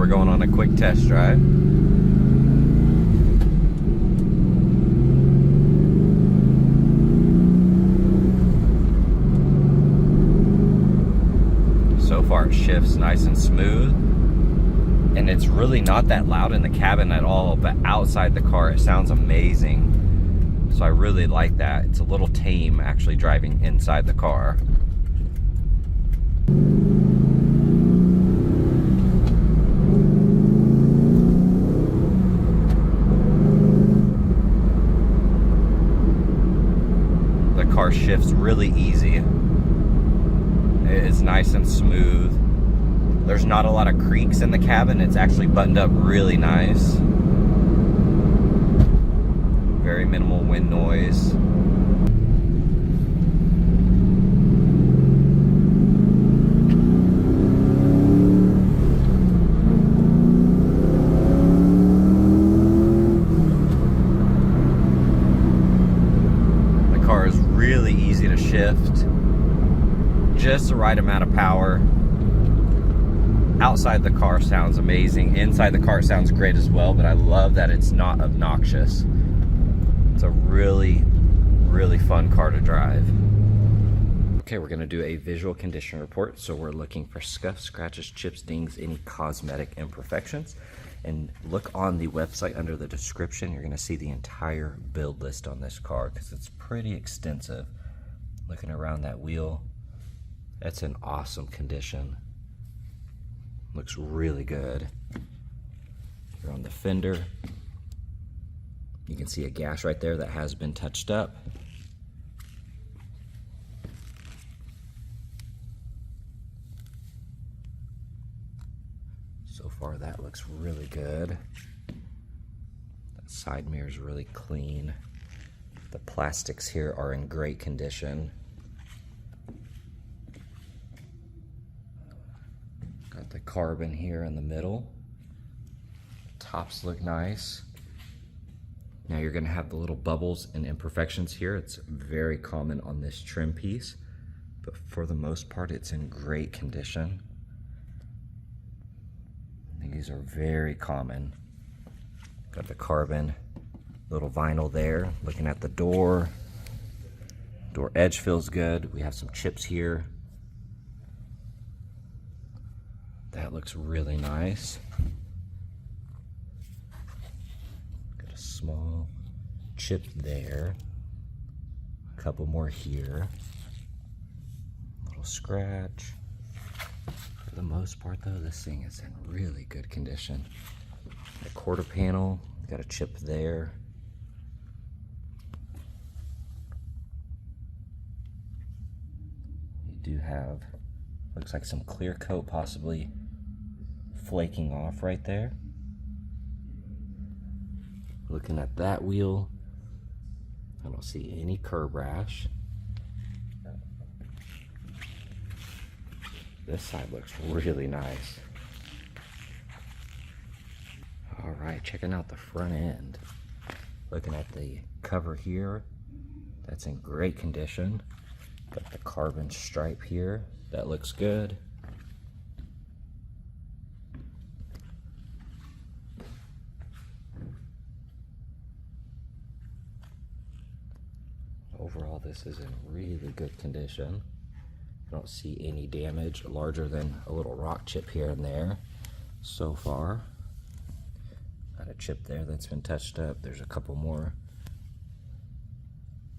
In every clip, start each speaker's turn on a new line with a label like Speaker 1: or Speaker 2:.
Speaker 1: going on a quick test drive. So far it shifts nice and smooth, and it's really not that loud in the cabin at all, but outside the car it sounds amazing. So I really like that. It's a little tame actually driving inside the car. The car shifts really easy. It's nice and smooth. There's not a lot of creaks in the cabin. It's actually buttoned up really nice. Very minimal wind noise. The car is really easy to shift. Just the right amount of power. Outside the car sounds amazing. Inside the car sounds great as well, but I love that it's not obnoxious. It's a really, really fun car to drive. Okay, we're gonna do a visual condition report. So we're looking for scuffs, scratches, chips, dings, any cosmetic imperfections. And look on the website under the description. You're gonna see the entire build list on this car because it's pretty extensive. Looking around that wheel, that's in awesome condition. Looks really good. Here on the fender, you can see a gash right there that has been touched up. So far that looks really good. That side mirror is really clean. The plastics here are in great condition. Got the carbon here in the middle. Tops look nice. Now you're going to have the little bubbles and imperfections here. It's very common on this trim piece, but for the most part it's in great condition. These are very common. Got the carbon, little vinyl there. Looking at the door edge feels good. We have some chips here. That looks really nice. Got a small chip there. A couple more here. Little scratch. For the most part though, this thing is in really good condition. The quarter panel, got a chip there. You do have, looks like some clear coat possibly flaking off right there. Looking at that wheel, I don't see any curb rash. This side looks really nice. All right, checking out the front end. Looking at the cover here, that's in great condition. Got the carbon stripe here, that looks good. Overall, this is in really good condition. I don't see any damage larger than a little rock chip here and there so far. Got a chip there that's been touched up. There's a couple more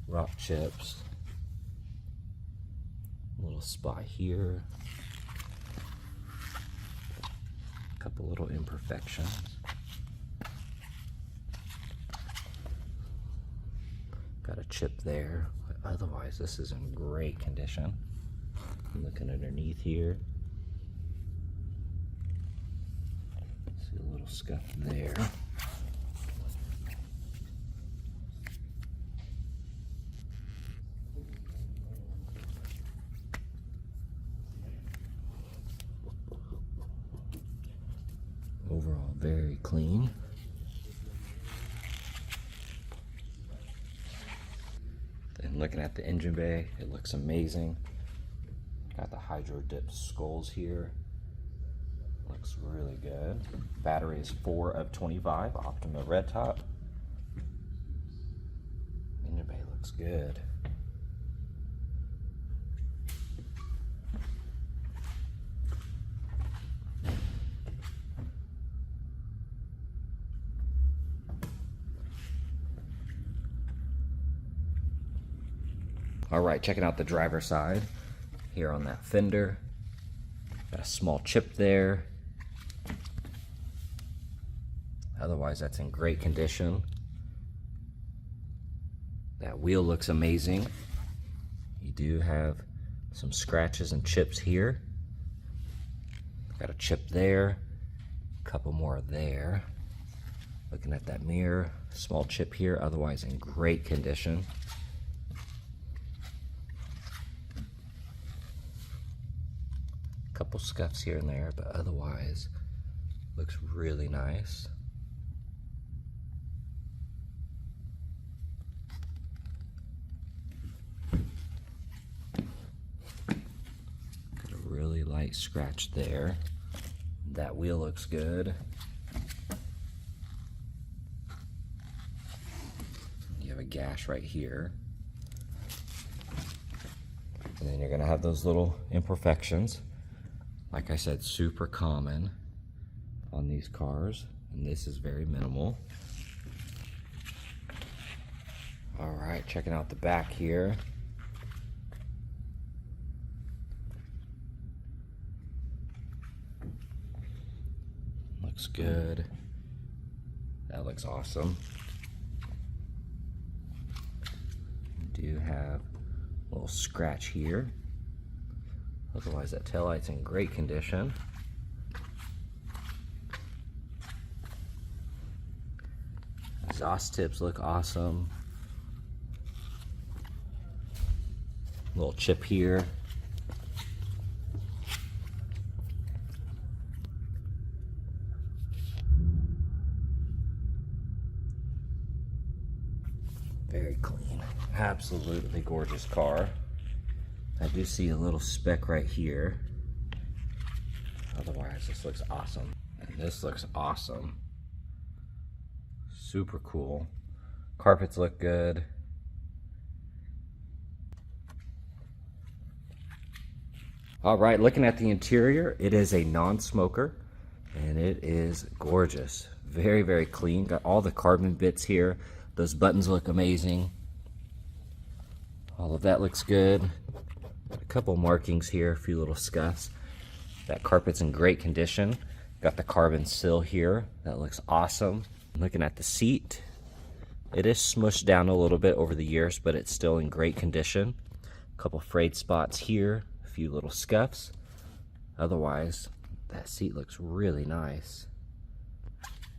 Speaker 1: rock chips. A little spot here. A couple little imperfections. Got a chip there, but otherwise this is in great condition. I'm looking underneath here. See a little scuff there. Overall, very clean. Then looking at the engine bay, it looks amazing. Got the hydro dip skulls here. Look Looks really good. Battery is 4 of 25, Optima red top. Engine bay looks good. All right, checking out the driver's side here on that fender. Got a small chip there. Otherwise, that's in great condition. That wheel looks amazing. You do have some scratches and chips here. Got a chip there, a couple more there. Looking at that mirror, small chip here, otherwise in great condition. Couple scuffs here and there, but otherwise looks really nice. Got a really light scratch there. That wheel looks good. You have a gash right here. And then you're gonna have those little imperfections. Like I said, super common on these cars, and this is very minimal. All right, checking out the back here. Looks good. That looks awesome. You do have a little scratch here. Otherwise, that taillight's in great condition. Exhaust tips look awesome. Little chip here. Very clean. Absolutely gorgeous car. I do see a little speck right here. Otherwise, this looks awesome. And this looks awesome. Super cool. Carpets look good. All right, looking at the interior, it is a non-smoker and it is gorgeous. Very, very clean. Got all the carbon bits here. Those buttons look amazing. All of that looks good. A couple markings here, a few little scuffs. That carpet's in great condition. Got the carbon sill here. That looks awesome. Looking at the seat, it is smushed down a little bit over the years, but it's still in great condition. A couple frayed spots here, a few little scuffs. Otherwise, that seat looks really nice.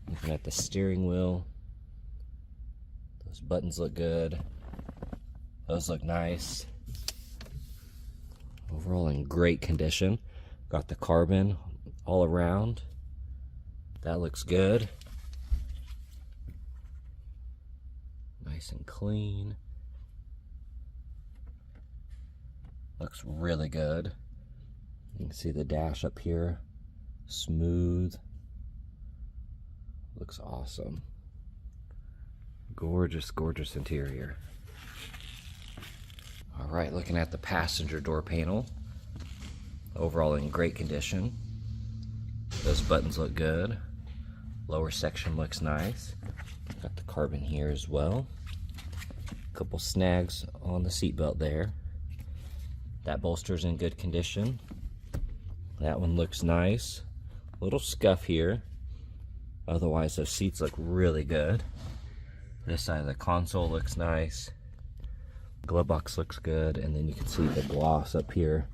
Speaker 1: Looking at the steering wheel, those buttons look good. Those look nice. Overall in great condition. Got the carbon all around. That looks good. Nice and clean. Looks really good. You can see the dash up here. Smooth. Looks awesome. Gorgeous, gorgeous interior. All right, looking at the passenger door panel. Overall in great condition. Those buttons look good. Lower section looks nice. Got the carbon here as well. Couple snags on the seatbelt there. That bolster's in good condition. That one looks nice. Little scuff here. Otherwise, those seats look really good. This side of the console looks nice. Glove box looks good, and then you can see the gloss up here.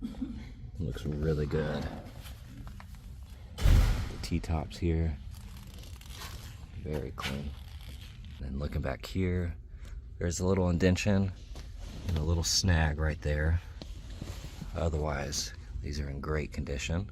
Speaker 1: It looks really good. The T-tops here, very clean. And looking back here, there's a little indentation and a little snag right there. Otherwise, these are in great condition.